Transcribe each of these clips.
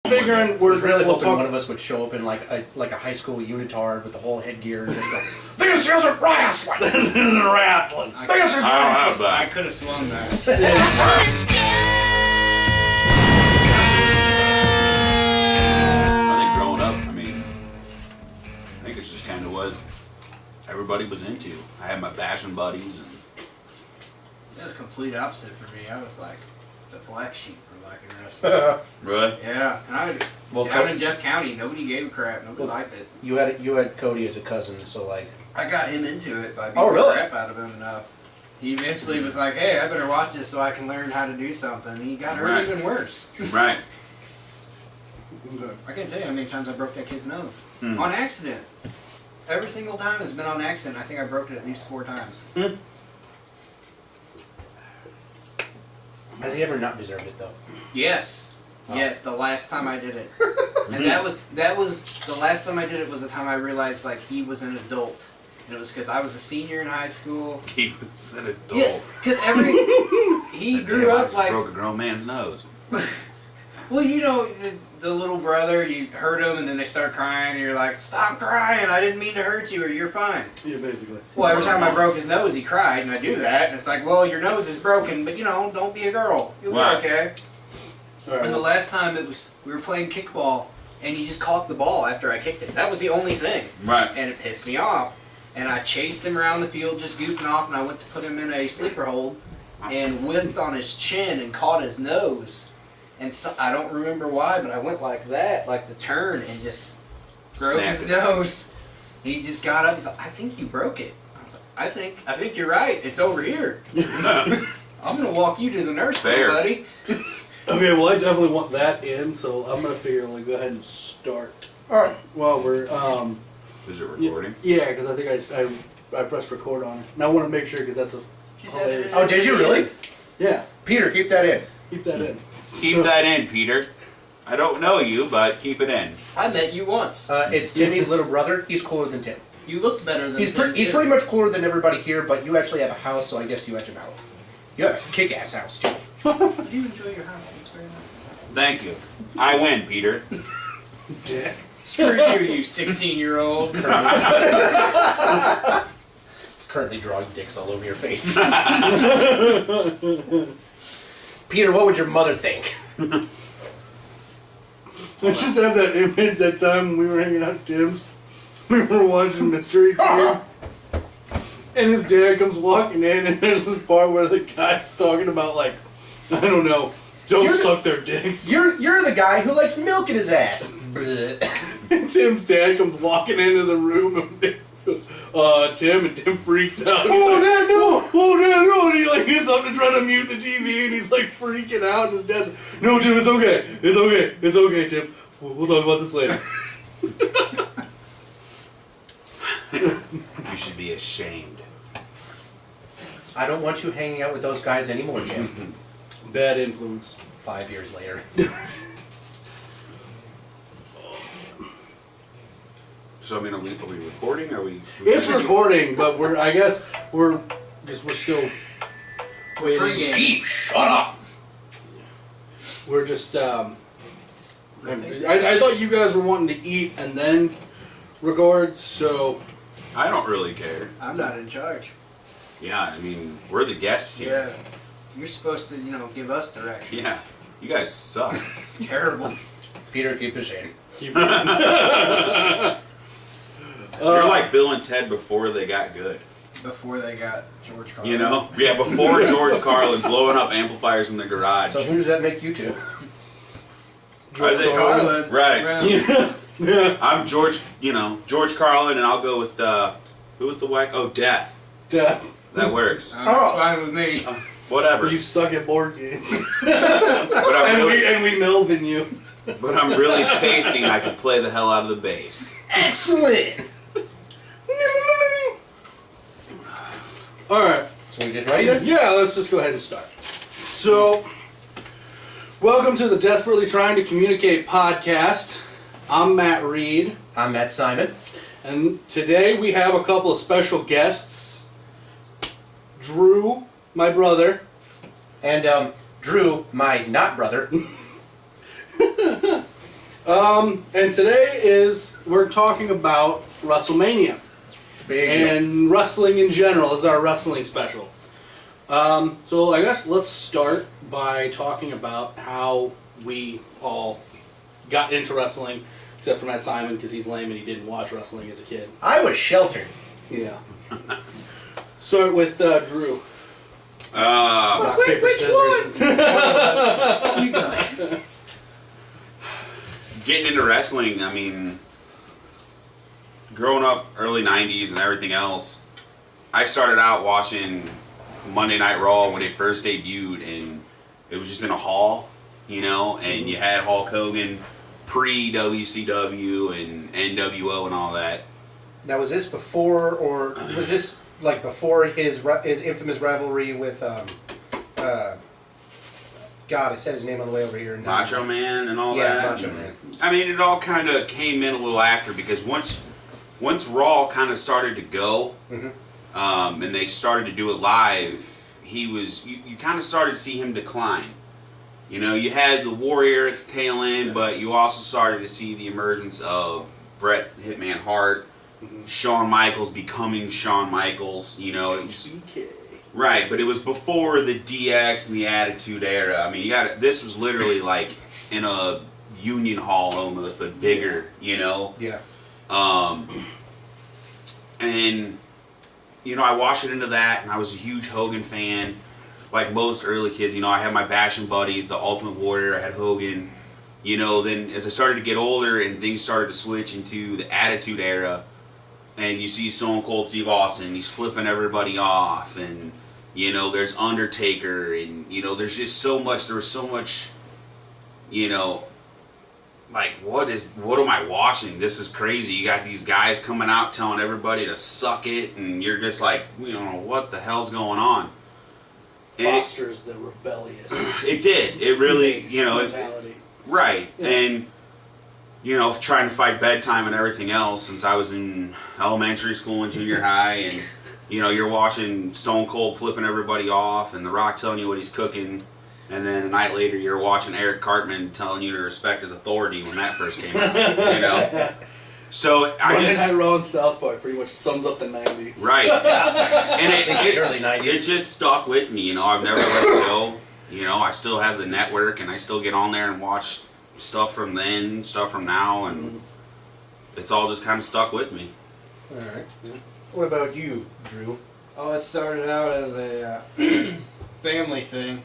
Figuring we're really hoping one of us would show up in like a high school unitard with the whole headgear and just go, "This isn't wrestling. This isn't wrestling. This is wrestling." I could have swung that. I think growing up, I think it's just kind of what everybody was into. I had my bashing buddies, and That was complete opposite for me. I was like the black sheep for liking wrestling. really, Yeah, and down in Jeff County, nobody gave a crap. Nobody liked it. You had Cody as a cousin, so like. I got him into it by beating Oh, really? the crap out of him enough. He eventually was like, "Hey, I better watch this so I can learn how to do something." And he got hurt Right. even worse. right? I can't tell you how many times I broke that kid's nose Hmm. on accident. Every single time has been on accident. I think I broke it at least 4 times. Has he ever not deserved it though? Yes. Oh. Yes, the last time I did it. And that was the last time I did it was the time I realized like he was an adult. And it was because I was a senior in high school. He was an adult. Yeah, because he grew I up just like, broke a grown man's nose. well, you know, the little brother, you hurt him and then they start crying and you're like, "Stop crying, I didn't mean to hurt you," or "You're fine." Yeah, basically. Well, every time I broke his nose, he cried, and I do that, and it's like, "Well, your nose is broken, but you know, don't be a girl. You'll be Right. okay." All right. And the last time we were playing kickball, and he just caught the ball after I kicked it. That was the only thing. Right. And it pissed me off. And I chased him around the field just goofing off, and I went to put him in a sleeper hold and whipped on his chin and caught his nose. And so, I don't remember why, but I went like that, like the turn, and just broke his Snapped it. nose. He just got up. He's like, "I think you broke it." I was like, I think you're right. It's over here. I'm going to walk you to the nurse, Fair. buddy. Okay, well, I definitely want that in, so I'm gonna figure like go ahead and start. All right. Well, we're Is it recording? yeah, because I think I pressed record on it, and I want to make sure because that's a She said, Oh, did you really? yeah. Peter, keep that in. Keep that in. Keep that in, Peter. I don't know you, but keep it in. I met you once. It's Timmy's little brother. He's cooler than Tim. You looked better than He's Tim, he's too. pretty much cooler than everybody here, but you actually have a house, so I guess you edge him out. You have a kick-ass house too. You enjoy your house. It's very nice. Thank you. I win, Peter. Dick. Screw you, you 16-year-old. He's currently drawing dicks all over your face. Peter, what would your mother think? I just have that image that time we were hanging out at Tim's. We were watching Mystery Team. And his dad comes walking in, and there's this part where the guy's talking about, like, I don't know, don't suck their dicks. You're the guy who likes milk in his ass. And Tim's dad comes walking into the room and goes, Tim, and Tim freaks out. He's Oh, like, Dad, no! Oh, Dad, no! And he like gets up to try to mute the TV, and he's like freaking out. And his dad's like, "No, Tim, it's okay. It's okay. It's okay, Tim. We'll talk about this later." You should be ashamed. I don't want you hanging out with those guys anymore, Jim. Bad influence. 5 years later. So I mean, are we recording? Are we? It's recording, but I guess we're still waiting. Steve, shut up! We're just I thought you guys were wanting to eat and then record, so I don't really care. I'm not in charge. Yeah, I mean, we're the guests here. Yeah. You're supposed to, give us direction. Yeah. You guys suck. Terrible. Peter, keep this in. You're like Bill and Ted before they got good. Before they got George Carlin. You know? Yeah, before George Carlin blowing up amplifiers in the garage. So who does that make you two? George Carlin. Right. yeah. I'm George Carlin, and I'll go with, who was the whack? Oh, Death. Death. That works. It's fine with me. Whatever. You suck at board games. But and we Melvin you. But I'm really pasty, and I can play the hell out of the bass. Excellent! Alright. So we just ready then? Yeah, let's just go ahead and start. So, welcome to the Desperately Trying to Communicate podcast. I'm Matt Reed. I'm Matt Simon. And today we have a couple of special guests. Drew, my brother. And Drew, my not brother. And today we're talking about WrestleMania. And wrestling in general is our wrestling special. So I guess let's start by talking about how we all got into wrestling, except for Matt Simon because he's lame and he didn't watch wrestling as a kid. I was sheltered. Yeah. Start with Drew. Rock, paper, scissors. You go ahead. Getting into wrestling, I mean, growing up early 90s and everything else, I started out watching Monday Night Raw when it first debuted, and it was just in a hall, you know, and you had Hulk Hogan pre-WCW and NWO and all that. Now, was this before, or was this like before his infamous rivalry with, God, I said his name on the way over here. Macho Man and all Yeah, that. Macho Man. I mean, it all kind of came in a little after, because once Raw kind of started to go, and they started to do it live, you kind of started to see him decline. You know, you had the Warrior at the tail end, but you also started to see the emergence of Bret the Hitman Hart, Shawn Michaels becoming Shawn Michaels. You know, it was, BK. right, but it was before the DX and the Attitude Era. I mean, this was literally like in a union hall almost, but bigger. You know. Yeah. And you know, I watched it into that, and I was a huge Hogan fan. Like most early kids, you know, I had my bashing buddies, the Ultimate Warrior, I had Hogan. You know, then as I started to get older and things started to switch into the Attitude Era, and you see Stone Cold Steve Austin, he's flipping everybody off, and you know, there's Undertaker, and you know, there's just so much. There was so much, you know, like what am I watching? This is crazy. You got these guys coming out telling everybody to suck it, and you're just like, you know, what the hell's going on? Fosters the rebellious. It did. It really, you know, mentality. right. Yeah. And you know, trying to fight bedtime and everything else since I was in elementary school and junior high, and you know, you're watching Stone Cold flipping everybody off, and The Rock telling you what he's cooking, and then a night later you're watching Eric Cartman telling you to respect his authority when that first came out. You know, so Monday Night Raw and South Park pretty much sums up the 90s. right, and Early 90s. it just stuck with me. You know, I've never let it go. You know, I still have the network, and I still get on there and watch stuff from then, stuff from now, and it's all just kind of stuck with me. All right. What about you, Drew? Oh, it started out as a family thing.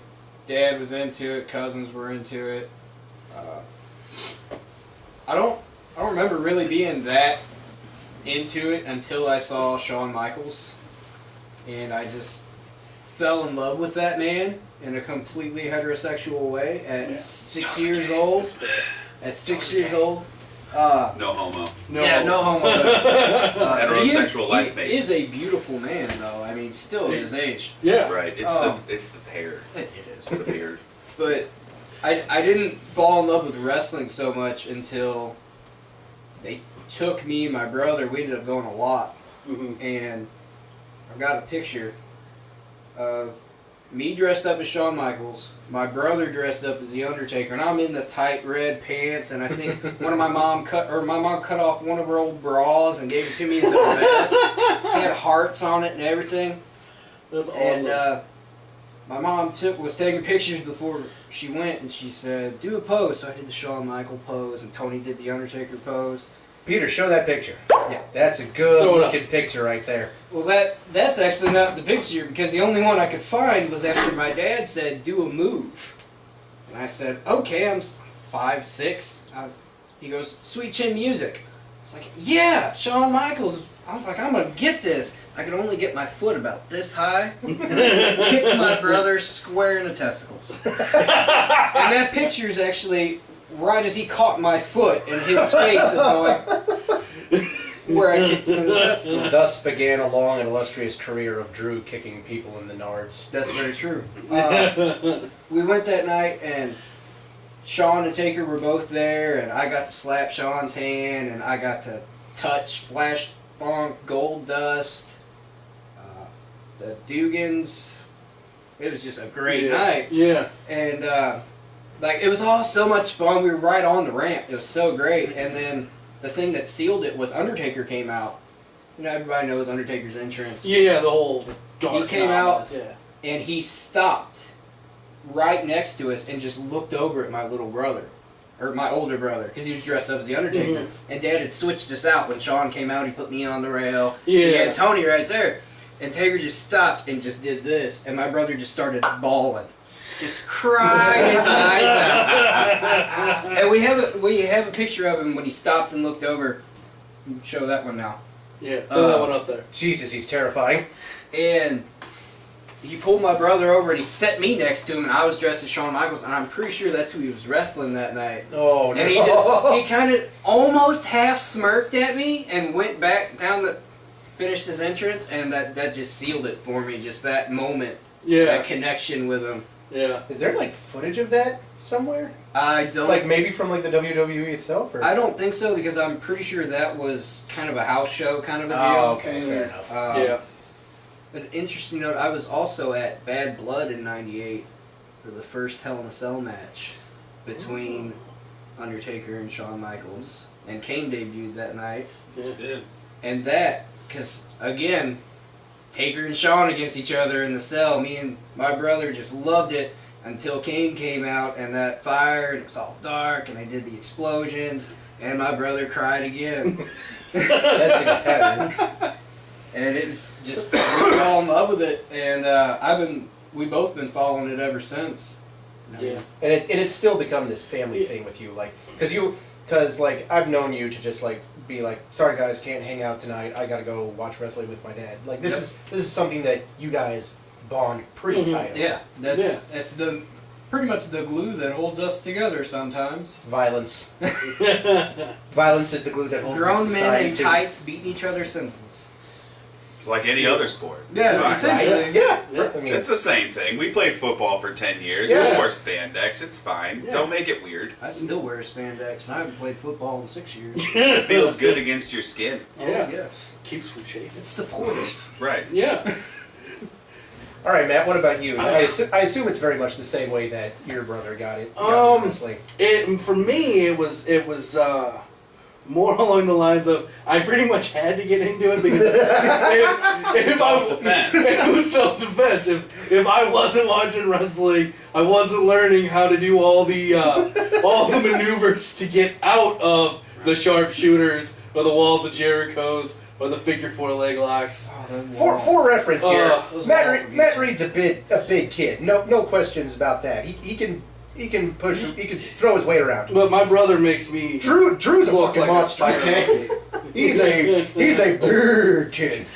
Dad was into it, cousins were into it. I don't remember really being that into it until I saw Shawn Michaels, and I just fell in love with that man in a completely heterosexual way at 6 years old. At 6 years old. No homo. No homo. Heterosexual life, he is a beautiful man, though. I mean, still at his age. Yeah. Right. It's the hair. It is. The beard. But I didn't fall in love with wrestling so much until they took me and my brother. We ended up going a lot. And I've got a picture of me dressed up as Shawn Michaels, my brother dressed up as The Undertaker, and I'm in the tight red pants, and I think my mom cut off one of her old bras and gave it to me as a vest. It had hearts on it and everything. That's awesome. And my mom was taking pictures before she went, and she said, "Do a pose." So I did the Shawn Michaels pose, and Tony did the Undertaker pose. Peter, show that picture. Yeah. That's a good looking picture right there. Well, that's actually not the picture, because the only one I could find was after my dad said, "Do a move." And I said, "Okay, I'm 5'6". He goes, "Sweet Chin Music." It's like, "Yeah, Shawn Michaels." I was like, "I'm going to get this." I could only get my foot about this high. Kicked my brother square in the testicles. And that picture's actually right as he caught my foot, and his face is going where I kicked him in the testicles. Thus began a long and illustrious career of Drew kicking people in the nards. That's very true. We went that night, and Shawn and Taker were both there, and I got to slap Shawn's hand, and I got to touch Flash Bonk, Gold Dust, the Dugans. It was just a great night. Yeah. And like it was all so much fun. We were right on the ramp. It was so great. And then the thing that sealed it was Undertaker came out. You know, everybody knows Undertaker's entrance. Yeah, the whole dark. He came out, madness, yeah. and he stopped right next to us and just looked over at my little brother, or my older brother, because he was dressed up as the Undertaker. Mm-hmm. And Dad had switched us out when Sean came out. He put me on the rail. Yeah. He had Tony right there, and Taker just stopped and just did this, and my brother just started bawling, just crying his eyes out. And we have a picture of him when he stopped and looked over. Show that one now. Yeah, throw that one up there. Jesus, he's terrifying. And he pulled my brother over and he set me next to him, and I was dressed as Shawn Michaels, and I'm pretty sure that's who he was wrestling that night. Oh, no. And he kind of almost half smirked at me and went back down finished his entrance, and that just sealed it for me, just that moment, Yeah. that connection with him. Yeah. Is there, like, footage of that somewhere? I don't... Like, maybe from, like, the WWE itself? Or? I don't think so, because I'm pretty sure that was kind of a house show kind of a deal. Oh, okay, fair enough. Yeah. An interesting note, I was also at Bad Blood in '98 for the first Hell in a Cell match between Undertaker and Shawn Michaels. And Kane debuted that night. Yeah. And that, because, again, Taker and Shawn against each other in the cell, me and my brother just loved it until Kane came out and that fire, and it was all dark, and they did the explosions, and my brother cried again. Sensing heaven. And it was just, we fell in love with it, and we've both been following it ever since. Yeah. And it's still become this family thing with you, like, because like I've known you to just like be like, sorry guys, can't hang out tonight. I gotta go watch wrestling with my dad. Like this is something that you guys bond pretty tight on. Yeah, that's pretty much the glue that holds us together sometimes. Violence. Violence is the glue that holds Grown the men society in to- tights beating each other senseless. It's like any other sport. Yeah, It's fine. essentially. Yeah. I mean, It's the same thing. We played football for 10 years. Yeah. We wore spandex. It's fine. Yeah. Don't make it weird. I still wear spandex, and I haven't played football in 6 years. It feels good against your skin. Yeah. Oh, yes. Keeps from chafing. It's support. Right. Yeah. all right, Matt. What about you? I assume it's very much the same way that your brother got it. Got into wrestling. For me, it was more along the lines of I pretty much had to get into it because if Self-defense. It was self-defense. If I wasn't watching wrestling, I wasn't learning how to do all the maneuvers to get out of the sharpshooters or the walls of Jericho's or the figure 4 leg locks. For reference here, Those Matt walls will Matt get Reed's a big kid. No questions about that. He can push. He can throw his weight around. But my brother makes me Drew's a look fucking like a monster. spider Okay? monkey. He's a big kid.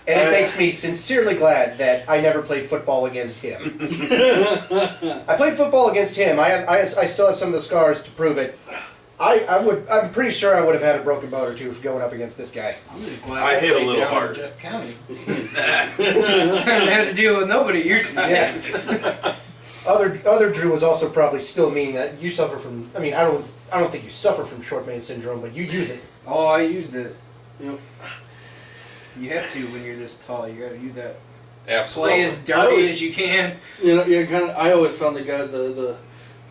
And it makes me sincerely glad that I never played football against him. I played football against him. I still have some of the scars to prove it. I'm pretty sure I would have had a broken bone or two for going up against this guy. I'm just glad I hit a played little down in harder. Jeff County. I had to deal with nobody your time. Yes. Other Drew was also probably still meaning that you suffer from. I mean, I don't think you suffer from short man syndrome, but you use it. Oh, I used it. Yep. You have to when you're this tall. You gotta use that. Absolutely. Play as I dirty was- as you can. You know, I always found the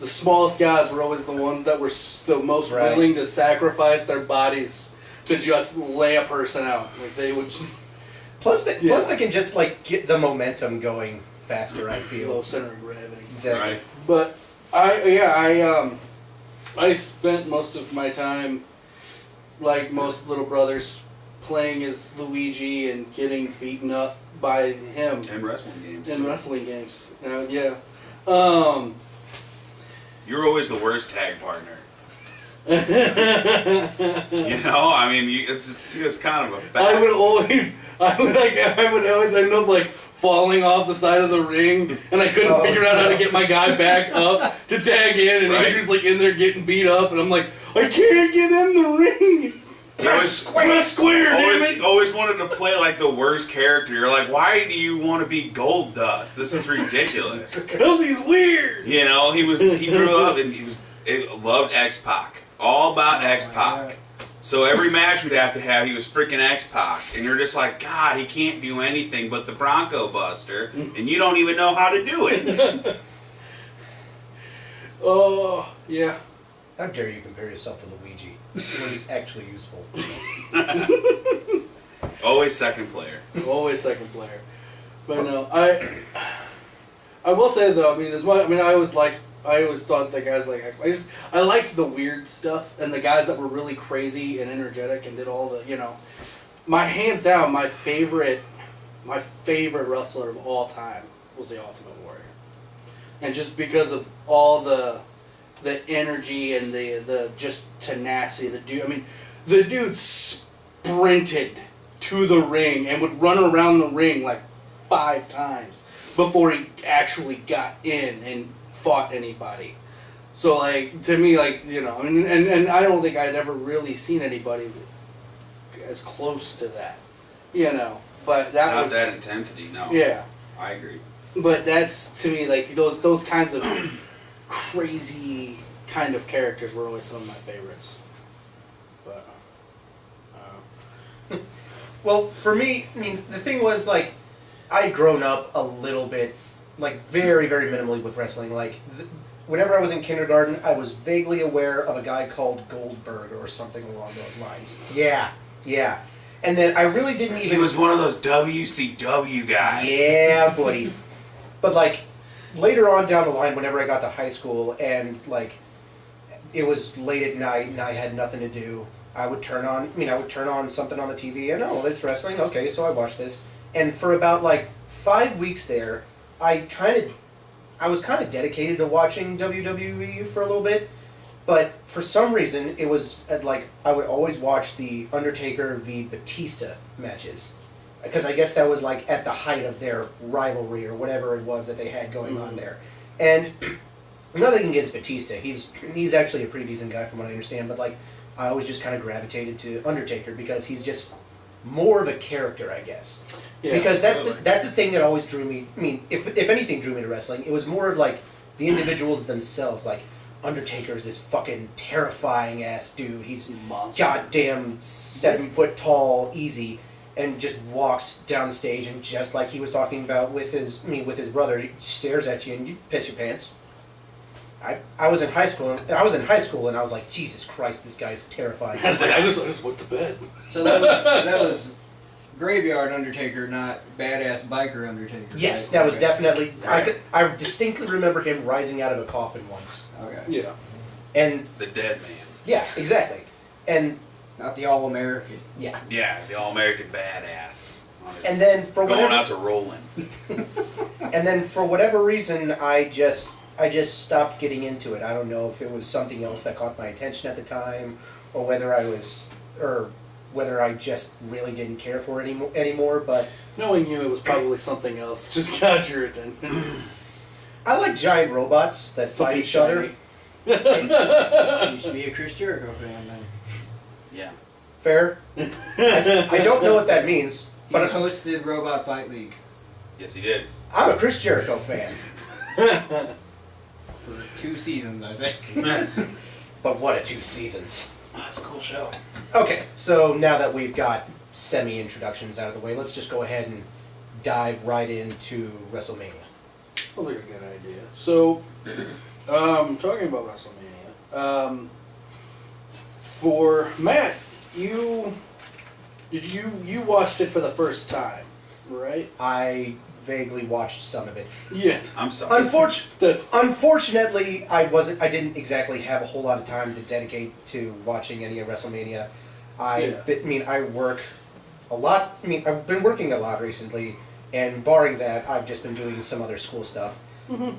smallest guys were always the ones that were the most Right. willing to sacrifice their bodies to just lay a person out. Like they would just Plus they can just like get the momentum going faster. I low feel. center of gravity. Exactly. Right. But I spent most of my time, like most little brothers, playing as Luigi and getting beaten up by him And wrestling games. in too. wrestling games. Yeah. You're always the worst tag partner. You know, I mean, it's kind of a fact. I would always end up like falling off the side of the ring, and I couldn't figure out how to get my guy back up to tag in, and Right. Andrew's like in there getting beat up, and I'm like, I can't get in the ring. Press square, damn it! Always wanted to play like the worst character. You're like, why do you want to be Gold Dust? This is ridiculous. Because he's weird. You know, he grew up and he loved X-Pac. All about X-Pac. God. So every match we'd have to have, he was freaking X-Pac. And you're just like, God, he can't do anything but the Bronco Buster, and you don't even know how to do it. Oh, yeah. How dare you compare yourself to Luigi? When he's actually useful. Always second player. Always second player. But no, I will say though, I mean, I always thought the guys like I liked the weird stuff and the guys that were really crazy and energetic and did all the, hands down, my favorite wrestler of all time was the Ultimate Warrior. And just because of all the energy and the just tenacity, the dude sprinted to the ring and would run around the ring like 5 times before he actually got in and fought anybody. So like, to me, like, and I don't think I'd ever really seen anybody as close to that, but that Not was that intensity, no. Yeah. I agree. But that's, to me, like, those kinds of crazy kind of characters were always some of my favorites. But, Well, for me, I mean, the thing was, like, I'd grown up a little bit, like, very, very minimally with wrestling. Like, whenever I was in kindergarten, I was vaguely aware of a guy called Goldberg or something along those lines. Yeah. And then I really didn't even... He was one of those WCW guys. Yeah, buddy. But, like, later on down the line, whenever I got to high school and, like, it was late at night and I had nothing to do, I would turn on something on the TV and, oh, it's wrestling, okay, so I watched this. And for about, like, 5 weeks there, I was kind of dedicated to watching WWE for a little bit, but for some reason, it was, like, I would always watch the Undertaker v. Batista matches. Because I guess that was, like, at the height of their rivalry or whatever it was that they had going on there. And nothing against Batista. He's actually a pretty decent guy from what I understand, but, like, I always just kind of gravitated to Undertaker because he's just more of a character, I guess. yeah, Because that's totally. the thing that always drew me. I mean, if anything drew me to wrestling, it was more of like the individuals themselves. Like Undertaker's this fucking terrifying ass dude. He's Monster. goddamn 7 foot tall, easy, and just walks down the stage and just like he was talking about with his brother, he stares at you and you piss your pants. I was in high school and I was like, Jesus Christ, this guy's terrifying. I just went to bed. So that was Graveyard Undertaker, not badass biker Undertaker. Yes, right? that was Okay. definitely. I distinctly remember him rising out of a coffin once. Okay. Yeah. And The dead man. yeah, exactly. And Not the All American. yeah. Yeah, the all-American badass. And then for going whatever out to rolling. and then for whatever reason I just stopped getting into it. I don't know if it was something else that caught my attention at the time or whether I just really didn't care for it anymore, but Knowing you, it was probably something else. Just got your attention. I like giant robots that fight Something each other. shiny. You used to be a Chris Jericho fan then. Yeah. Fair. I don't know what that means, He but hosted Robot Fight League Yes, he did. I'm a Chris Jericho fan. for 2 seasons, I think. But what a 2 seasons. That's a cool show. Okay, so now that we've got semi-introductions out of the way, let's just go ahead and dive right into WrestleMania. Sounds like a good idea. So, talking about WrestleMania, for Matt, you watched it for the first time, right? I vaguely watched some of it. Yeah. I'm sorry. Unfortunately, I didn't exactly have a whole lot of time to dedicate to watching any of WrestleMania. I work a lot. I mean, I've been working a lot recently, and barring that, I've just been doing some other school stuff. Mm-hmm.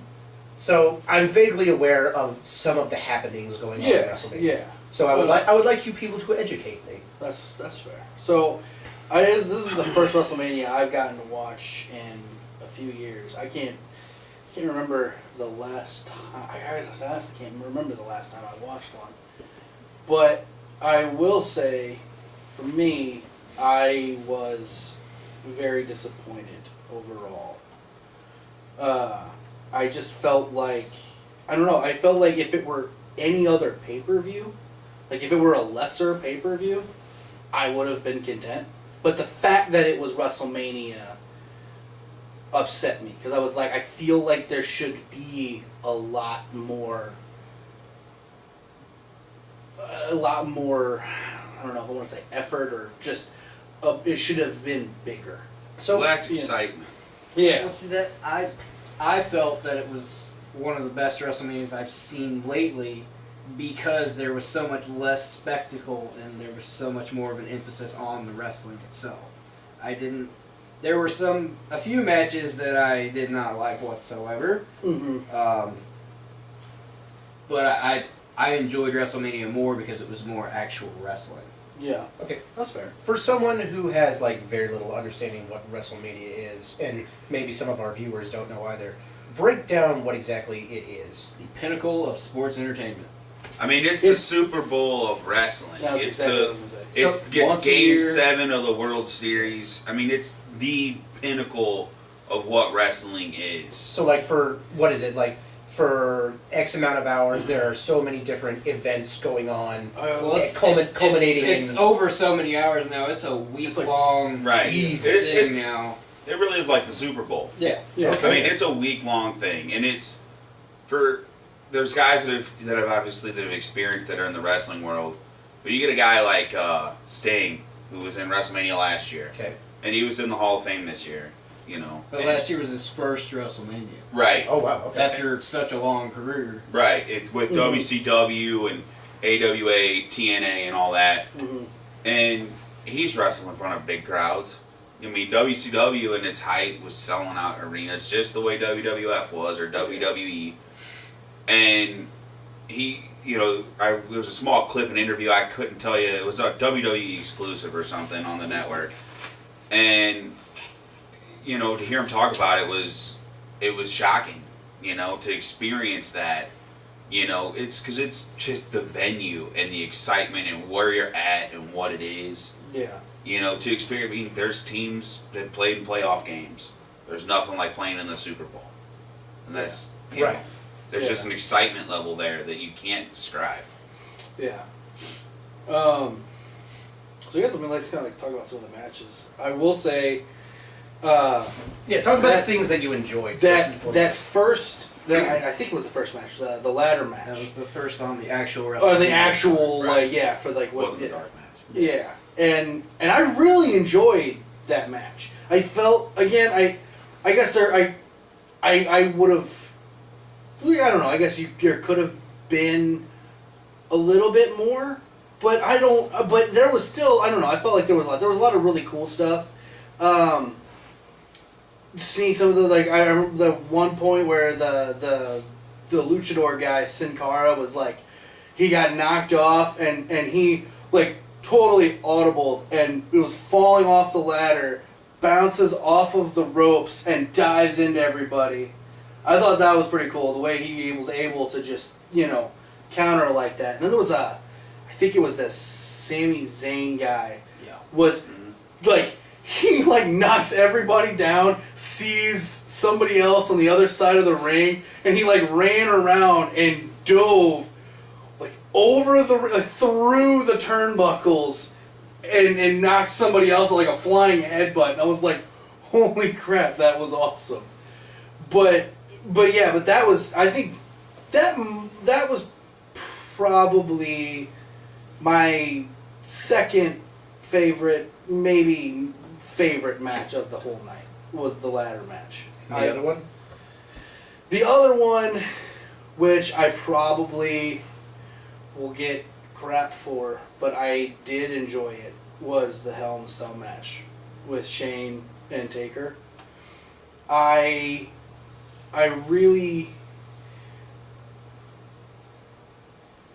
So I'm vaguely aware of some of the happenings going on at WrestleMania. Yeah. So I would like you people to educate me. That's fair. So, this is the first WrestleMania I've gotten to watch in a few years. I can't remember the last time. I honestly can't remember the last time I watched one. But I will say, for me, I was very disappointed overall. I just felt like, I don't know, I felt like if it were any other pay-per-view, like if it were a lesser pay-per-view, I would have been content. But the fact that it was WrestleMania upset me, because I was like, I feel like there should be a lot more a lot more. I don't know if I want to say effort or just. It should have been bigger. So lacked excitement. Yeah. Well, see that I felt that it was one of the best WrestleManias I've seen lately because there was so much less spectacle and there was so much more of an emphasis on the wrestling itself. There were a few matches that I did not like whatsoever. Mm-hmm. But I enjoyed WrestleMania more because it was more actual wrestling. Yeah. Okay. That's fair. For someone who has like very little understanding what WrestleMania is, and maybe some of our viewers don't know either, break down what exactly it is. The pinnacle of sports entertainment. I mean, it's the Super Bowl of wrestling. That's It's exactly what I the was going to say. it's once a Game year- 7 of the World Series. I mean, it's the pinnacle of what wrestling is. So like for what is it like? For X amount of hours, there are so many different events going on. Well, it's culminating It's in over so many hours now. It's a week long Right. Jesus. thing It's- now. It really is like the Super Bowl. Yeah. Yeah. I mean, it's a week-long thing, and it's for there's guys that have obviously that have experienced that are in the wrestling world, but you get a guy like Sting who was in WrestleMania last year, Okay. and he was in the Hall of Fame this year. You know, But and- last year was his first WrestleMania. right, Oh wow. Okay. After such a long career. right. It's with WCW and AWA, TNA, and all that, Mm-hmm. and he's wrestling in front of big crowds. I mean, WCW in its height was selling out arenas just the way WWF was or WWE. And he, there was a small clip, an interview, I couldn't tell you, it was a WWE exclusive or something on the network. And, to hear him talk about it was shocking, to experience that. It's because it's just the venue and the excitement and where you're at and what it is. Yeah. To experience, I mean, there's teams that played in playoff games. There's nothing like playing in the Super Bowl. And that's, Right. There's Yeah. just an excitement level there that you can't describe. Yeah. So I guess let's kind of talk about some of the matches. I will say, Yeah. Talk about the things that you enjoyed. first and foremost. I think it was the first match, the ladder match. That was the first on the actual WrestleMania. Or the actual, Right. for like what? Wasn't a dark match. Yeah, and I really enjoyed that match. I felt again, I guess I would have. I don't know. I guess there could have been a little bit more, but I don't. But there was still. I don't know. I felt like there was a lot. There was a lot of really cool stuff. Seeing some of the I remember the one point where the luchador guy Sin Cara was like, he got knocked off and he totally audible and it was falling off the ladder, bounces off of the ropes and dives into everybody. I thought that was pretty cool, the way he was able to just, counter like that. And then there was I think it was this Sami Zayn guy. Yeah. Was he knocks everybody down, sees somebody else on the other side of the ring, and he ran around and dove over through the turnbuckles and knocked somebody else like a flying headbutt. And I was like, holy crap, that was awesome. But that was, I think that was probably my second favorite, maybe favorite match of the whole night, was the ladder match. The other one? The other one, which I probably will get crap for, but I did enjoy it, was the Hell in a Cell match with Shane and Taker. I really,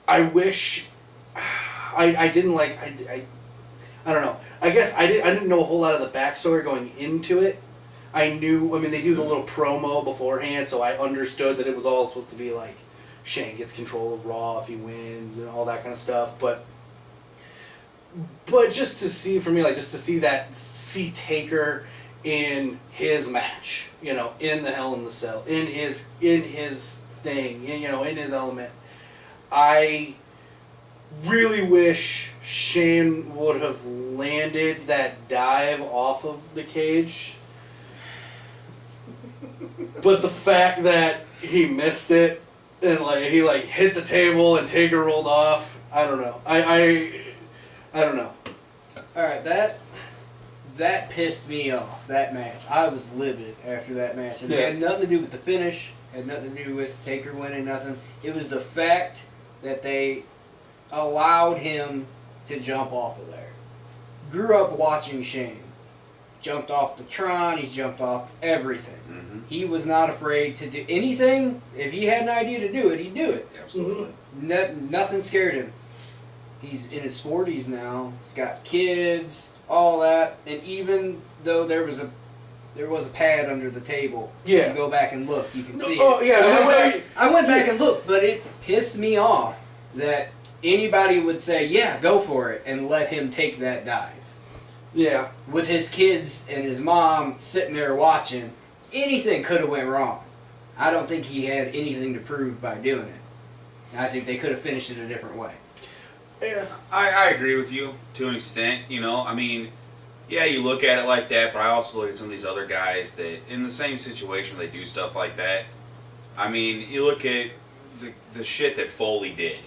I wish I didn't I don't know. I guess I didn't know a whole lot of the backstory going into it. They do the little promo beforehand, so I understood that it was all supposed to be Shane gets control of Raw if he wins and all that kind of stuff. But just to see, for me, just to see Taker in his match, in the Hell in the Cell, in his thing, in his element, I really wish Shane would have landed that dive off of the cage. But the fact that he missed it and he hit the table and Taker rolled off, I don't know. I don't know. All right, that pissed me off. That match, I was livid after that match, and it had nothing to do with the finish. Had nothing to do with Taker winning. Nothing. It was the fact that they allowed him to jump off of there. Grew up watching Shane. Jumped off the Tron. He's jumped off everything. Mm-hmm. He was not afraid to do anything. If he had an idea to do it, he'd do it. Absolutely. Nothing scared him. He's in his 40s now. He's got kids, all that. And even though there was a pad under the table, Yeah. you go back and look, you can see Oh, it. yeah. I went back and looked, but it pissed me off that anybody would say, yeah, go for it, and let him take that dive. Yeah. With his kids and his mom sitting there watching, anything could have went wrong. I don't think he had anything to prove by doing it. I think they could have finished it a different way. Yeah. I agree with you to an extent. You know, I mean, yeah, you look at it like that, but I also look at some of these other guys that in the same situation they do stuff like that. I mean, you look at the shit that Foley did.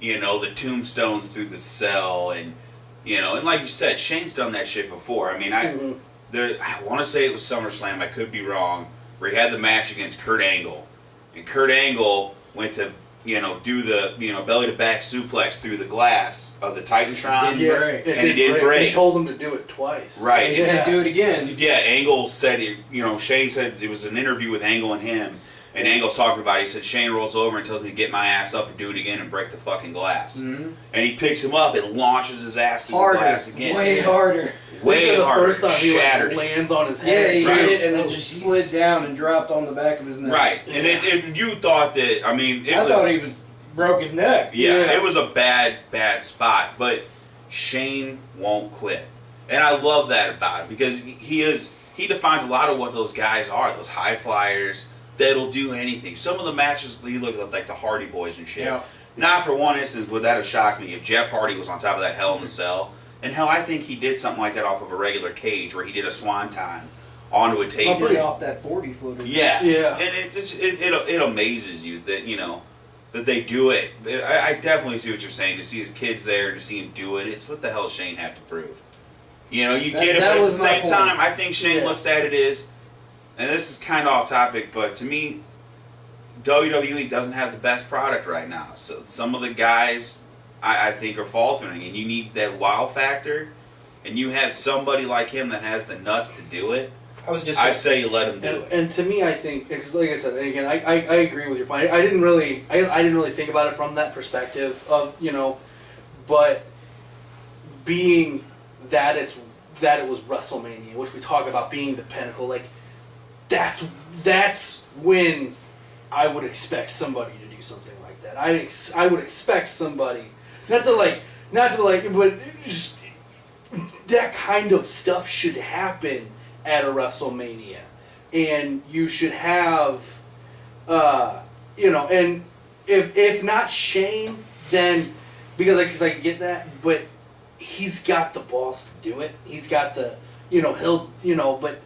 You know, the tombstones through the cell, and you know, and like you said, Shane's done that shit before. I mean, I want to say it was SummerSlam. I could be wrong. Where he had the match against Kurt Angle, and Kurt Angle went to do the belly to back suplex through the glass of the Titantron. Didn't break. And he didn't break. He told him to do it twice. Right. He's going to do it again. Yeah, Angle said, Shane said it was an interview with Angle and him, and Angle's talking about it. He said, Shane rolls over and tells me to get my ass up and do it again and break the fucking glass. Mm-hmm. And he picks him up and launches his ass through the glass again. Way harder. Way the harder. first time he Shattered. lands on his Yeah, head. he Right. did it and then just slid down and dropped on the back of his neck. Right. And you thought that, I mean, I thought he broke his neck. Yeah, it was a bad spot, but Shane won't quit. And I love that about him because he defines a lot of what those guys are, those high flyers that'll do anything. Some of the matches you look at like the Hardy Boys and shit. Yeah. Not for one instance would that have shocked me if Jeff Hardy was on top of that Hell in a Cell. And hell, I think he did something like that off of a regular cage where he did a swanton onto a table. Probably off that 40-footer. Yeah. Yeah. And it amazes you that, that they do it. I definitely see what you're saying. To see his kids there, to see him do it, it's what the hell Shane have to prove. You get it, but at the same time, I think Shane looks at it as, and this is kind of off topic, but to me, WWE doesn't have the best product right now. So some of the guys, I think, are faltering, and you need that wow factor, and you have somebody like him that has the nuts to do it. I say you let him do it. And to me, I think it's like I said. And again, I agree with your point. I didn't really think about it from that perspective of but being that it was WrestleMania, which we talk about being the pinnacle. Like that's when I would expect somebody to do something like that. I would expect somebody not to but just that kind of stuff should happen at a WrestleMania, and you should have, and if not Shane, then because I get that, but he's got the balls to do it. He's got the, but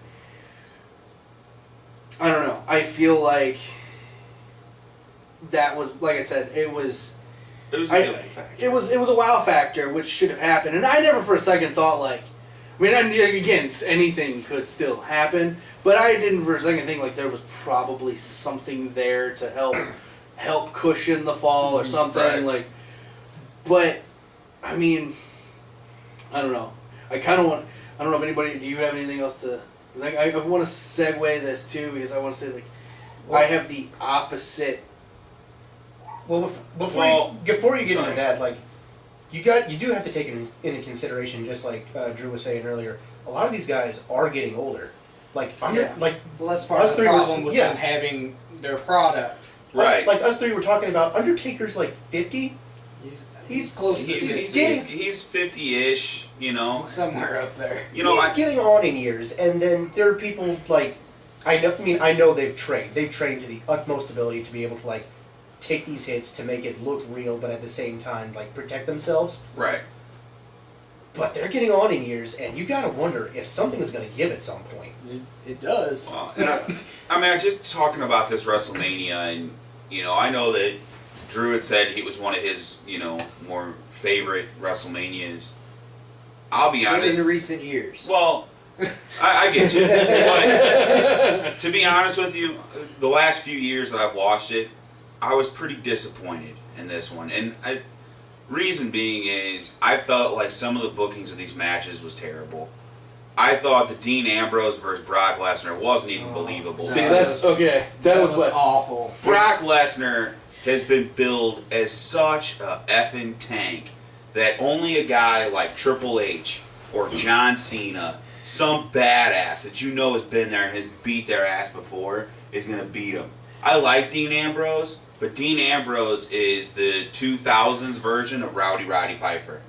I don't know. I feel like that was, like I said, it was It was a good factor. it was a wow factor, which should have happened, and I never for a second thought like. I mean, again, anything could still happen, but I didn't for a second think like there was probably something there to help cushion the fall or something Right. But I mean, I don't know. I don't know if anybody. Do you have anything else to? Cause I want to segue this too because I want to say I have the opposite. Well, before you get into that, like. You do have to take into consideration, just like Drew was saying earlier. A lot of these guys are getting older. Well, that's part us of the three problem with them having their product. Right. Like us three were talking about. Undertaker's like 50. He's close. He's 50-ish, somewhere up there. He's getting on in years, and then there are people like I know they've trained. They've trained to the utmost ability to be able to take these hits to make it look real, but at the same time, protect themselves. Right. But they're getting on in years, and you gotta wonder if something is gonna give at some point. It does. Well, and I'm just talking about this WrestleMania, and I know that Drew had said it was one of his, more favorite WrestleManias. I'll be honest. In recent years. Well, I get you. But to be honest with you, the last few years that I've watched it, I was pretty disappointed in this one. And reason being is I felt like some of the bookings of these matches was terrible. I thought the Dean Ambrose versus Brock Lesnar wasn't even believable. See, that's okay. That was what awful. Brock Lesnar has been billed as such a effing tank that only a guy like Triple H or John Cena, some badass that has been there and has beat their ass before, is going to beat him. I like Dean Ambrose, but Dean Ambrose is the 2000s version of Rowdy Roddy Piper.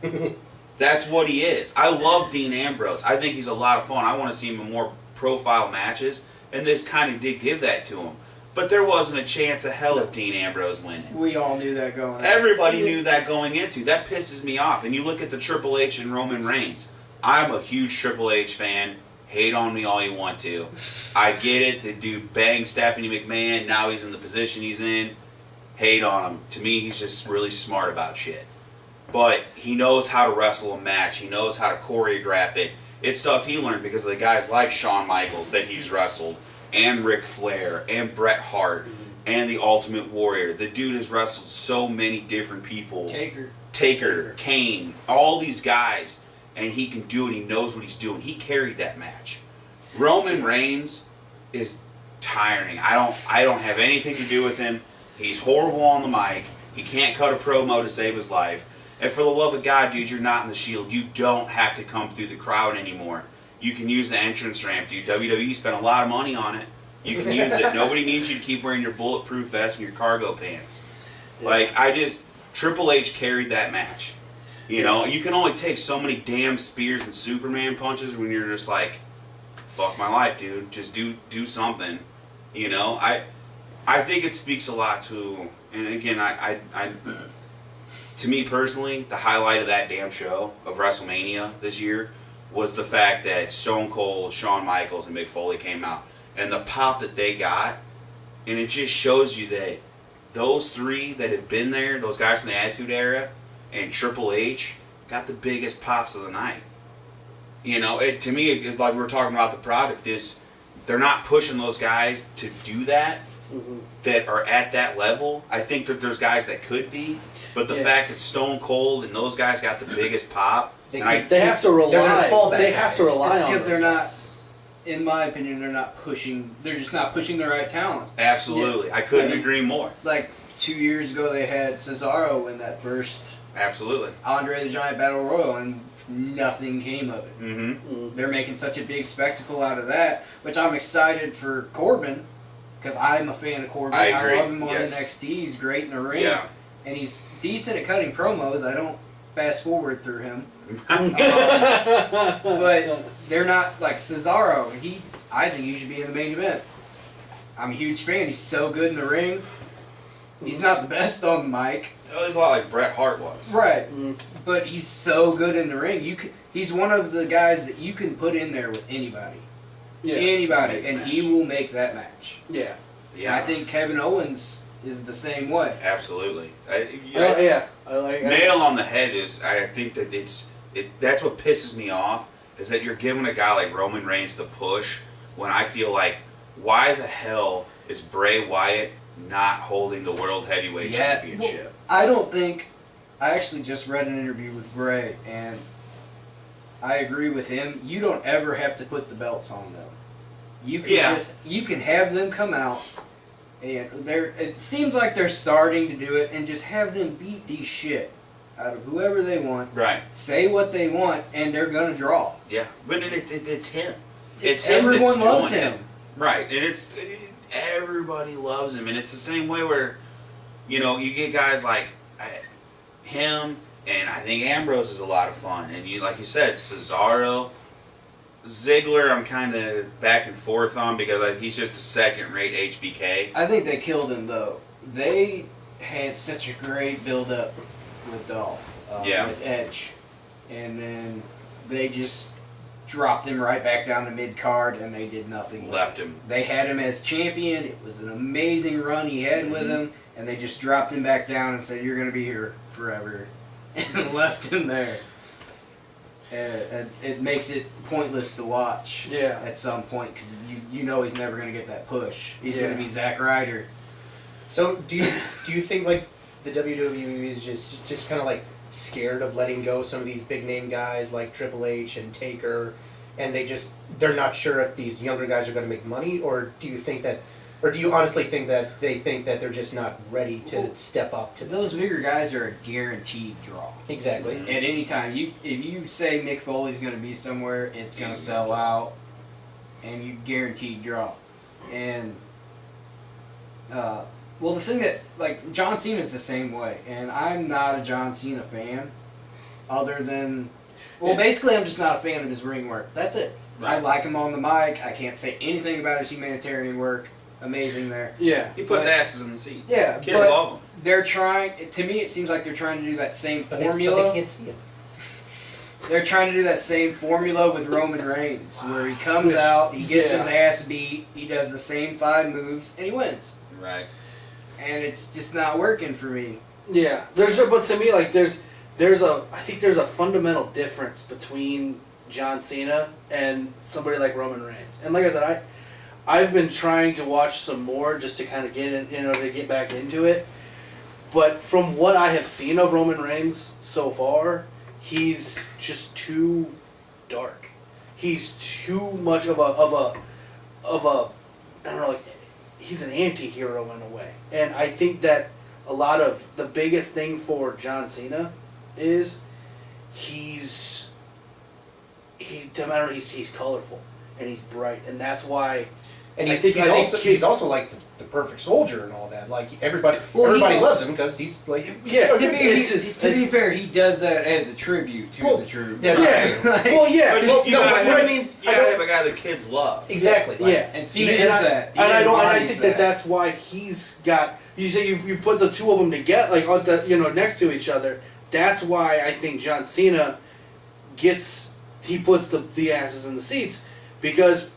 That's what he is. I love Dean Ambrose. I think he's a lot of fun. I want to see him in more profile matches, and this kind of did give that to him. But there wasn't a chance of hell of Dean Ambrose winning. We all knew that going on. Everybody knew that going into. That pisses me off. And you look at the Triple H and Roman Reigns. I'm a huge Triple H fan. Hate on me all you want to. I get it. The dude banged Stephanie McMahon. Now he's in the position he's in. Hate on him. To me, he's just really smart about shit. But he knows how to wrestle a match. He knows how to choreograph it. It's stuff he learned because of the guys like Shawn Michaels that he's wrestled, and Ric Flair, and Bret Hart, and the Ultimate Warrior. The dude has wrestled so many different people. Taker, Kane, all these guys, and he can do it. He knows what he's doing. He carried that match. Roman Reigns is tiring. I don't have anything to do with him. He's horrible on the mic. He can't cut a promo to save his life. And for the love of God, dude, you're not in the Shield. You don't have to come through the crowd anymore. You can use the entrance ramp, dude. WWE spent a lot of money on it. You can use it. Nobody needs you to keep wearing your bulletproof vest and your cargo pants. Yeah. Triple H carried that match. You can only take so many damn spears and Superman punches when you're just like, fuck my life, dude. Just do something. I think it speaks a lot to, and again, to me personally, the highlight of that damn show of WrestleMania this year was the fact that Stone Cold, Shawn Michaels, and Mick Foley came out. And the pop that they got, and it just shows you that those three that have been there, those guys from the Attitude Era, and Triple H, got the biggest pops of the night. To me, like we were talking about the product, is they're not pushing those guys to do that, that are at that level. I think that there's guys that could be, but the fact that Stone Cold and those guys got the biggest pop, they have to rely. They have to rely it's on because they're not. In my opinion, they're not pushing. They're just not pushing the right talent. Absolutely, yeah. I couldn't agree more. Like 2 years ago, they had Cesaro win that first. Absolutely. Andre the Giant Battle Royal, and nothing came of it. Mm-hmm. They're making such a big spectacle out of that, which I'm excited for Corbin, because I'm a fan of Corbin. I agree. love him on NXT. He's great in the ring. Yeah. And he's decent at cutting promos. I don't fast forward through him. But they're not like Cesaro. I think he should be in the main event. I'm a huge fan. He's so good in the ring. He's not the best on the mic. He's a lot like Bret Hart was. Right. But he's so good in the ring. He's one of the guys that you can put in there with anybody. Yeah. Anybody. And he will make that match. Yeah. Yeah. I think Kevin Owens is the same way. Absolutely. Nail on the head is, I think that that's what pisses me off, is that you're giving a guy like Roman Reigns the push when I feel like, why the hell is Bray Wyatt not holding the World Heavyweight Championship? Well, I don't think... I actually just read an interview with Bray, and I agree with him. You don't ever have to put the belts on them. You can you can have them come out, and it seems like they're starting to do it, and just have them beat the shit out of whoever they want. Right. Say what they want, and they're gonna draw. Yeah, but it's him. It's him. Everyone loves him. Right, and everybody loves him, and it's the same way where, you get guys like him, and I think Ambrose is a lot of fun, and like you said, Cesaro. Ziggler, I'm kind of back and forth on because he's just a second-rate HBK. I think they killed him, though. They had such a great build-up with Dolph, with Edge, and then they just dropped him right back down to mid-card, and they did nothing. Left him. They had him as champion. It was an amazing run he had with him, and they just dropped him back down and said, "You're going to be here forever," and left him there. It makes it pointless to watch at some point because you know he's never going to get that push. He's going to be Zack Ryder. So do you think like the WWE is just kind of like scared of letting go some of these big name guys like Triple H and Taker, and they're not sure if these younger guys are going to make money, or do you honestly think that they think that they're just not ready to step up to Those bigger guys are a guaranteed draw. Exactly. At any time, if you say Mick Foley's going to be somewhere, it's going to sell out, and you guaranteed draw. And well, the thing that like John Cena's the same way, and I'm not a John Cena fan, other than basically I'm just not a fan of his ring work. That's it. Right. I like him on the mic. I can't say anything about his humanitarian work. Amazing there. Yeah. He puts asses in the seats. Yeah, Kids but love him. they're trying. To me, it seems like they're trying to do that same but formula. They can't see it. They're trying to do that same formula with Roman Reigns, where he comes out, he gets his ass beat, he does the same 5 moves, and he wins. Right. And it's just not working for me. Yeah. But to me, like, I think there's a fundamental difference between John Cena and somebody like Roman Reigns. And like I said, I've been trying to watch some more just to kind of get in, to get back into it. But from what I have seen of Roman Reigns so far, he's just too dark. He's too much of a I don't know, like, he's an anti-hero in a way. And I think that a lot of the biggest thing for John Cena is he's colorful and he's bright, and that's why. And I he's, think he's also like the perfect soldier and all that. Like everybody loves him because he's like To be fair, he does that as a tribute to the troops. Yeah. But you gotta I mean, have a guy that kids love. exactly. Like, And Cena is that. And I think that's why he's got. You say you put the two of them together, like on the, next to each other. That's why I think John Cena puts the asses in the seats, because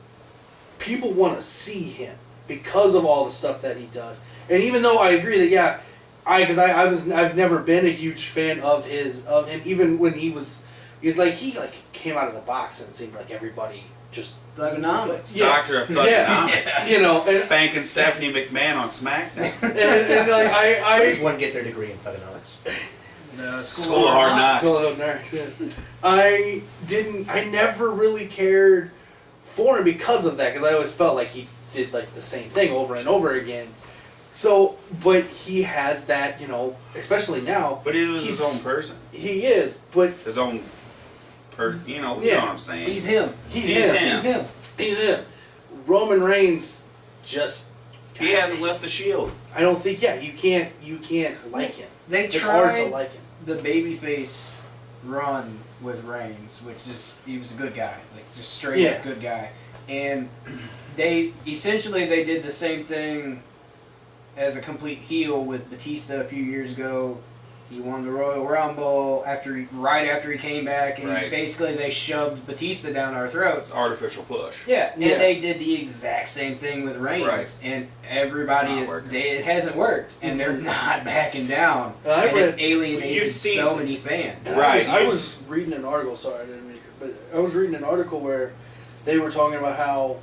people want to see him because of all the stuff that he does. And even though I agree that I've never been a huge fan of him, even when he came out of the box and it seemed like everybody just Thugonomics. Doctor of Thugonomics. And Spanking Stephanie McMahon on SmackDown. and like I just want to get their degree in Thugonomics. School of Hard Knocks. School of Hard Knocks, yeah. I never really cared for him because of that, because I always felt like he did like the same thing over and over again. So, but he has that, especially now. But he was his own person. He is, but his own, you know what I'm saying. He's him. He's him. Roman Reigns he hasn't left the Shield. I don't think. Yeah, you can't like him. It's hard to like him. The babyface run with Reigns, which is he was a good guy, like just straight up good guy, and they did the same thing as a complete heel with Batista a few years ago. He won the Royal Rumble right after he came back, and basically they shoved Batista down our throats. Artificial push. Yeah, and they did the exact same thing with Reigns, and everybody it hasn't worked, and they're not backing down, and it's alienated so many fans. Right. I was reading an article. Sorry, I didn't read it, but I was reading an article where they were talking about how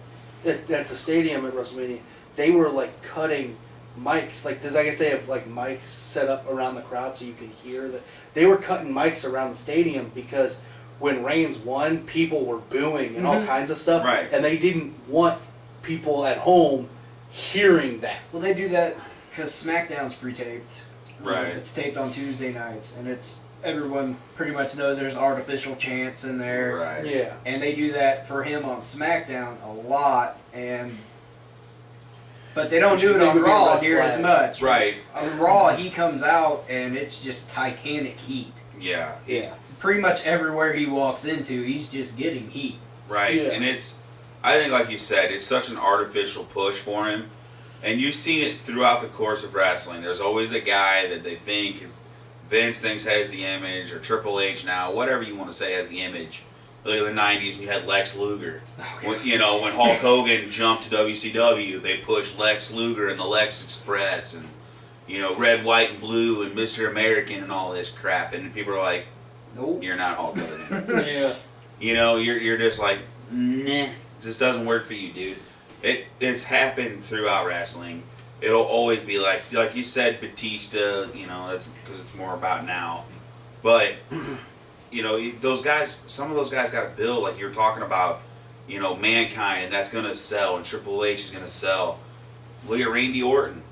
at the stadium at WrestleMania they were like cutting mics, like this. I guess they have like mics set up around the crowd so you can hear that. They were cutting mics around the stadium because when Reigns won, people were booing and all kinds of stuff, and they didn't want people at home hearing that. Well, they do that because SmackDown's pre-taped. Right. It's taped on Tuesday nights, and everyone pretty much knows there's artificial chants in there. Right. Yeah. And they do that for him on SmackDown a lot, but they don't do it on Raw here as much. Right. On Raw, he comes out, and it's just Titanic heat. Yeah. Yeah. Pretty much everywhere he walks into, he's just getting heat. Right. Yeah. And I think like you said, it's such an artificial push for him. And you've seen it throughout the course of wrestling. There's always a guy that they think Vince thinks has the image, or Triple H now, whatever you want to say has the image. Look at the 90s, and you had Lex Luger. When Hulk Hogan jumped to WCW, they pushed Lex Luger and the Lex Express, and red, white, and blue, and Mr. American, and all this crap, and people are like, Nope. "You're not Hulk Hogan." Yeah. You're just like, nah, this doesn't work for you, dude. It's happened throughout wrestling. It'll always be like you said, Batista. That's because it's more about now. But those guys, some of those guys got to build. Like you were talking about, Mankind, and that's gonna sell, and Triple H is gonna sell. Look at Randy Orton.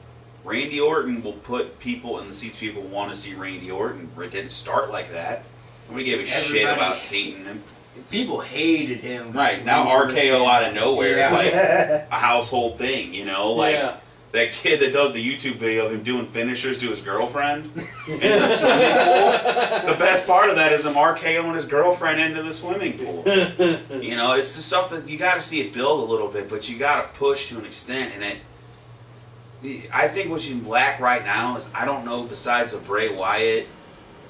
Randy Orton will put people in the seats people want to see Randy Orton. It didn't start like that. Nobody gave a shit about seating him. People hated him. Right, now RKO out of nowhere is Yeah. like a household thing, Like Yeah. that kid that does the YouTube video of him doing finishers to his girlfriend in the swimming pool. The best part of that is him RKOing his girlfriend into the swimming pool. It's the stuff that you got to see it build a little bit, but you got to push to an extent. And I think what's in black right now is, I don't know, besides a Bray Wyatt,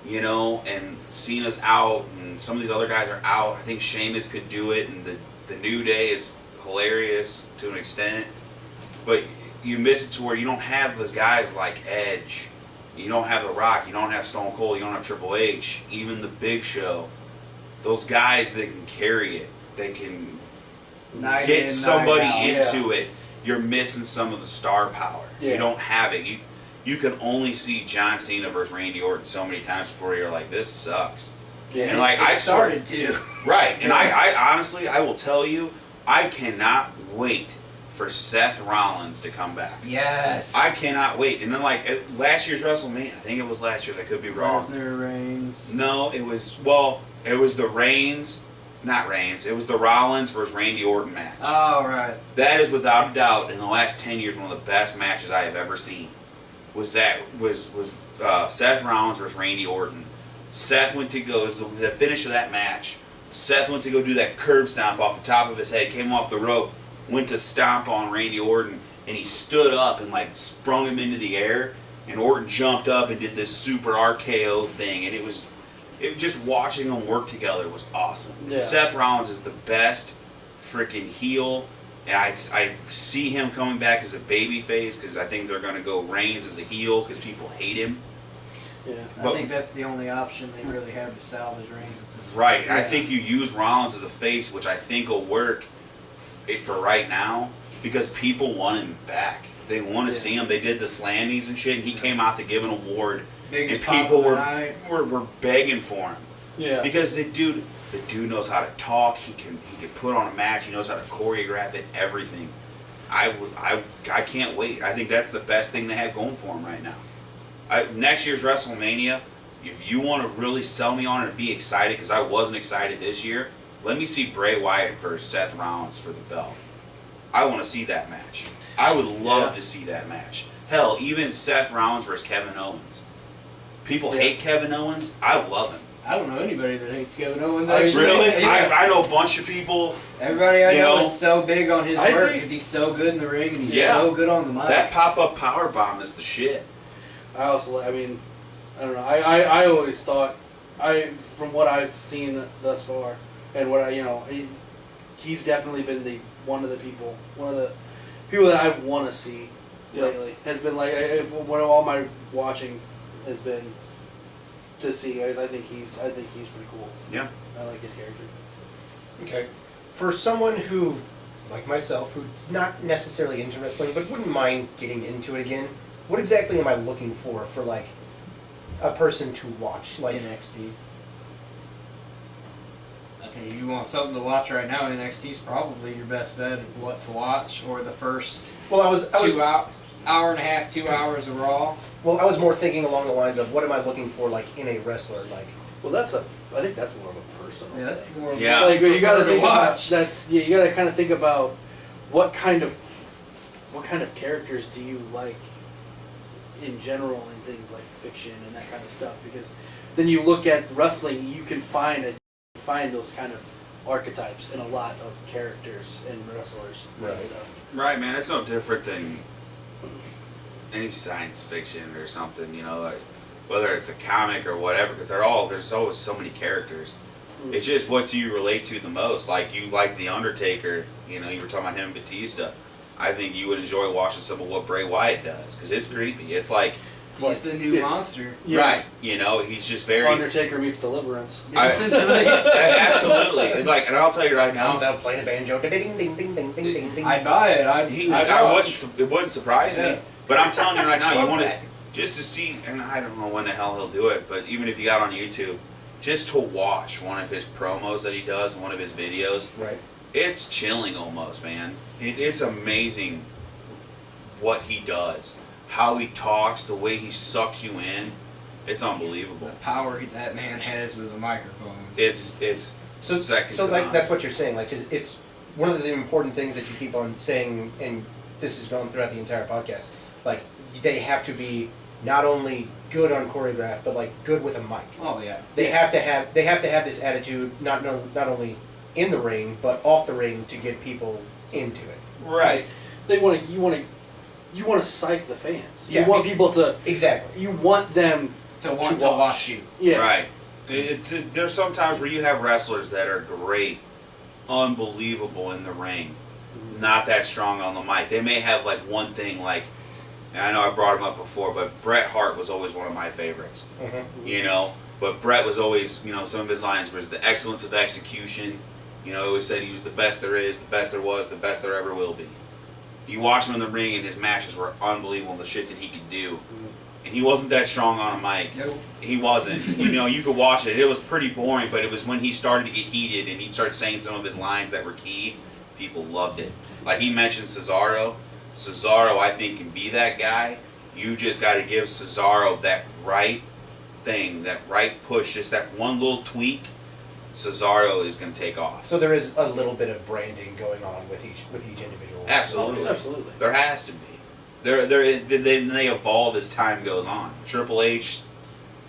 and Cena's out, and some of these other guys are out. I think Sheamus could do it, and the New Day is hilarious to an extent. But you miss it to where you don't have those guys like Edge. You don't have The Rock. You don't have Stone Cold. You don't have Triple H. Even the Big Show. Those guys that can carry it. They can Night get in, somebody night out. into it. You're missing some of the star power. Yeah. You don't have it. You can only see John Cena versus Randy Orton so many times before you're like, this sucks. Yeah. And like It started to. Right. And I honestly, I will tell you, I cannot wait for Seth Rollins to come back. Yes. I cannot wait. And then like at last year's WrestleMania, I think it was last year's, I could be wrong. Lesnar, Reigns. No, it was the Reigns, not Reigns, it was the Rollins versus Randy Orton match. Oh, right. That is without a doubt, in the last 10 years, one of the best matches I have ever seen. Was Seth Rollins versus Randy Orton. Seth went to go, it was the finish of that match. Seth went to go do that curb stomp off the top of his head, came off the rope, went to stomp on Randy Orton, and he stood up and like sprung him into the air, and Orton jumped up and did this super RKO thing, and it just watching them work together was awesome. Yeah. Seth Rollins is the best freaking heel, and I see him coming back as a babyface because I think they're going to go Reigns as a heel because people hate him. Yeah. I think that's the only option they really have to salvage Reigns at this point. Right, and I Yeah. think you use Rollins as a face, which I think will work for right now because people want him back. They want to see him. They did the Slammies and shit, and he came out to give an award, Biggest and pop people of the were night. begging for him Yeah. because the dude knows how to talk. He can put on a match. He knows how to choreograph it. Everything. I can't wait. I think that's the best thing they have going for him right now. Next year's WrestleMania, if you want to really sell me on it and be excited, because I wasn't excited this year, let me see Bray Wyatt versus Seth Rollins for the belt. I want to see that match. I would love to see that match. Hell, even Seth Rollins versus Kevin Owens. People hate Kevin Owens. I love him. I don't know anybody that hates Kevin Owens. I Actually. Really? Yeah. I know a bunch of people. Everybody I You know know, is so big on his I work think- because he's so good in the ring and he's Yeah. so good on the mic. That pop-up power bomb is the shit. I also, I mean, I don't know. I always thought, from what I've seen thus far, and what he's definitely been one of the people that I want to see lately. Has been like, what all my watching has been to see, guys. I think he's pretty cool. Yeah. I like his character. Okay. For someone who, like myself, who's not necessarily into wrestling but wouldn't mind getting into it again, what exactly am I looking for like a person to watch? Like NXT. I think if you want something to watch right now, NXT is probably your best bet of what to watch, or the first well, I was hour and a half, 2 hours of Raw. well, I was more thinking along the lines of what am I looking for like in a wrestler? Like Well, I think that's more of a personal Yeah, that's thing. more. of Yeah. what Like you got to prefer think about watch. you got to kind of think about what kind of characters do you like in general in things like fiction and that kind of stuff, because then you look at wrestling, you can find those kind of archetypes in a lot of characters and wrestlers Right. and stuff. Right, man. It's no different than any science fiction or something, like whether it's a comic or whatever, because there's always so many characters. Mm. It's just what do you relate to the most? Like you like The Undertaker, you were talking about him and Batista. I think you would enjoy watching some of what Bray Wyatt does because it's creepy. It's like He's the new it's- monster. Yeah. Right. You know, he's just very Undertaker meets Deliverance. Essentially. absolutely. And I'll tell you right now, Comes out playing a banjo. Ding ding ding ding ding ding ding. I'd buy it. I'd watch. it wouldn't surprise Yeah. me. But I'm telling you right now, you Love want to that. just to see, and I don't know when the hell he'll do it, but even if you got on YouTube, just to watch one of his promos that he does, one of his videos, Right. it's chilling almost, man. It's amazing what he does, how he talks, the way he sucks you in. It's unbelievable. The power that man has with a microphone. It's So, second so to like none. that's what you're saying. Like it's one of the important things that you keep on saying, and this is going throughout the entire podcast. Like they have to be not only good on choreograph, but like good with a mic. Oh yeah. They have to have this attitude not only in the ring but off the ring to get people into it. right. You want to psych the fans. Yeah. You want people to. Exactly. You want them To want to to watch you. Yeah. Right. There's some times where you have wrestlers that are great, unbelievable in the ring, not that strong on the mic. They may have like one thing, like, and I know I brought him up before, but Bret Hart was always one of my favorites. Mm-hmm. You know, but Bret was always, you know, some of his lines was the excellence of execution. You know, he always said he was the best there is, the best there was, the best there ever will be. You watch him in the ring, and his matches were unbelievable. The shit that he could do. And he wasn't that strong on a mic. Nope. He wasn't. You know, you could watch it. It was pretty boring, but it was when he started to get heated and he'd start saying some of his lines that were key, people loved it. Like he mentioned Cesaro. Cesaro, I think, can be that guy. You just got to give Cesaro that right thing, that right push, just that one little tweak. Cesaro is going to take off. So there is a little bit of branding going on with each individual. Absolutely. Absolutely. There has to be. They evolve as time goes on. Triple H,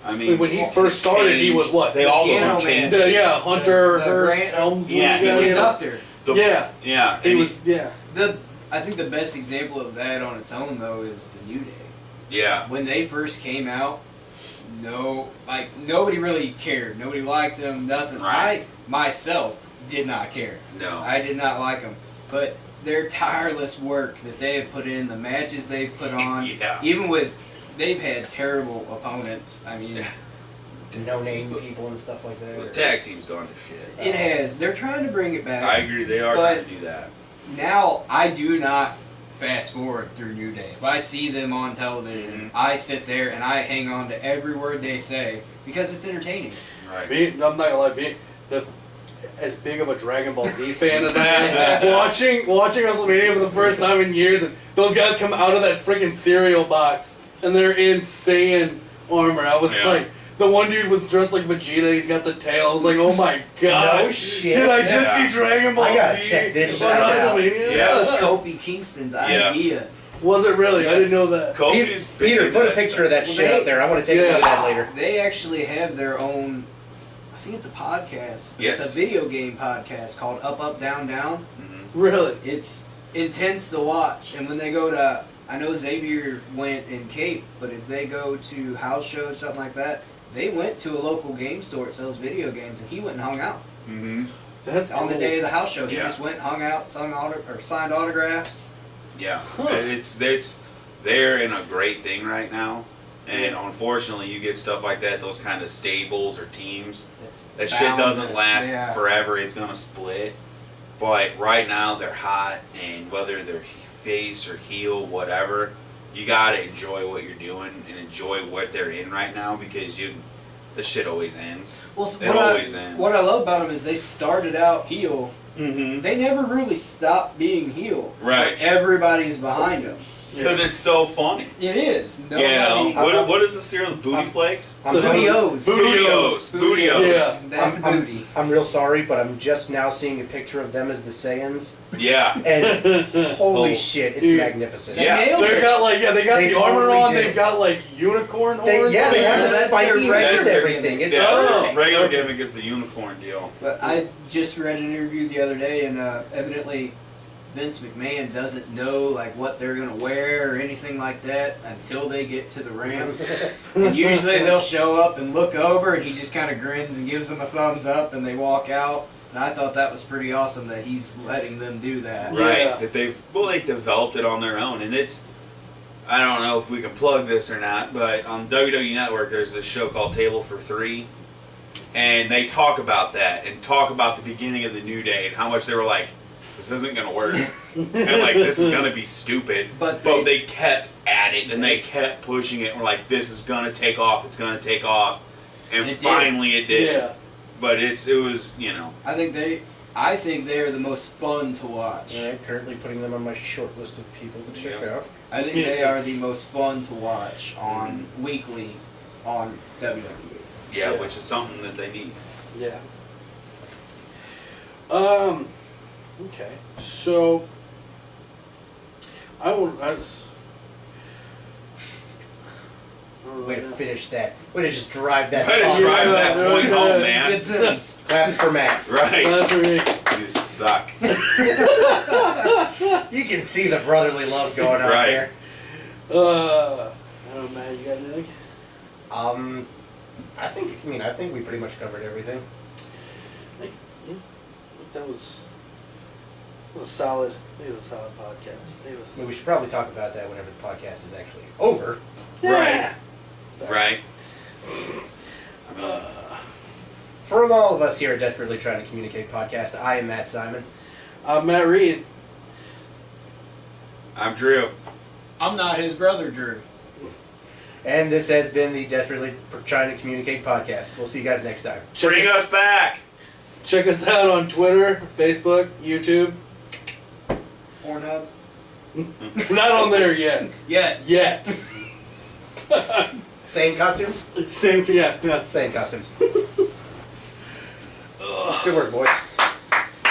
I mean, When he first started, he was what? They all Piano go Man. change. Hunter The Hearst Grant- Helmsley. Yeah, he guy, He was you know? Doctor. Yeah. Yeah. He and was. Yeah. I think the best example of that on its own though is the New Day. Yeah. When they first came out, nobody really cared. Nobody liked them. Nothing. Right. I myself did not care. No. I did not like them, but their tireless work that they have put in, the matches they've put on, Yeah. even with they've had terrible opponents. I mean, No name people and stuff like that. The tag team's gone to shit. it has. They're trying to bring it back. I agree. They are But- trying to do that. Now I do not fast forward through New Day. If I see them on television, I sit there and I hang on to every word they say because it's entertaining. Right. I'm not gonna lie. As big of a Dragon Ball Z fan as I am, watching WrestleMania for the first time in years, and those guys come out of that freaking cereal box and they're in Saiyan armor. I was Yeah. like, the one dude was dressed like Vegeta. He's got the tail. I was like, oh my god! No shit. Did I just Yeah. see Dragon Ball I gotta Z check this on shit out. WrestleMania? Yeah. That was Kofi Kingston's idea. Was it really? I didn't know that. Kofi's big Peter, into put a that picture of that Well, shit they- up there. I want to take a look at that later. They actually have their own. I think it's a podcast. Yes. It's a video game podcast called Up Up Down Down. Really? It's intense to watch, and when they go to, I know Xavier went in Cape, but if they go to house shows, something like that, they went to a local game store that sells video games, and he went and hung out. Mm-hmm. That's On the cool. day of the house show, he Yeah. just went, hung out, signed autographs. Yeah. Huh. They're in a great thing right now. And unfortunately, you get stuff like that, those kind of stables or teams. It's That shit bound doesn't to- last yeah. forever. It's gonna split. But right now they're hot, and whether they're face or heel, whatever, you gotta enjoy what you're doing and enjoy what they're in right now because the shit always ends. Well, so It what always I, ends. What I love about them is they started out heel. Mm-hmm. They never really stopped being heel. Right. But everybody's behind them. Because it's so funny. It is. Nobody, You know, what is the cereal? Booty flakes? I'm, Booty-O's. Booty-O's. Booty-O's. Yeah. That's the booty. I'm real sorry, but I'm just now seeing a picture of them as the Saiyans, Yeah. and holy Oh. shit, it's Yeah. magnificent. They Yeah. nailed They it. got they got They the armor totally on. did. They've got like unicorn horns. They have Yeah, the that's their spiky head and regular everything. gimmick. It's Yeah, Oh. regular gimmick is the unicorn deal. But I just read an interview the other day, and evidently Vince McMahon doesn't know like what they're gonna wear or anything like that until they get to the ramp. And usually they'll show up and look over, and he just kind of grins and gives them a thumbs up, and they walk out. And I thought that was pretty awesome that he's letting them do that. Yeah. Right. That they've developed it on their own, and it's I don't know if we can plug this or not, but on WWE Network there's this show called Table for Three, and they talk about that and talk about the beginning of the New Day and how much they were like, this isn't gonna work, and like this is gonna be stupid. But they kept at it and they kept pushing it. And we're like, this is gonna take off. It's gonna take off, and It did. finally it did. Yeah. But it was I think they are the most fun to watch. All right, currently putting them on my short list of people to check Yeah. out. I think they are the most fun to watch on weekly on WWE. yeah, Yeah. which is something that they need. Yeah. Okay. So I was. Way to finish that. Way to just drive that. Way to thought. drive that Yeah, point yeah. home, man. Good sentence. Claps for Matt. Right. That's for me. You suck. You can see the brotherly love going on Right. here. I don't know, Matt. You got anything? I think we pretty much covered everything. That was a solid. I think it was a solid podcast. I mean, we should probably talk about that whenever the podcast is actually over. Yeah. Right. From all of us here at Desperately Trying to Communicate podcast, I am Matt Simon. I'm Matt Reed. I'm Drew. I'm not his brother, Drew. And this has been the Desperately Trying to Communicate podcast. We'll see you guys next time. Bring us back. Check us out on Twitter, Facebook, YouTube. Pornhub. We're not on there yet. Yet. Same costumes? Same. Yeah. Same costumes. Good work, boys.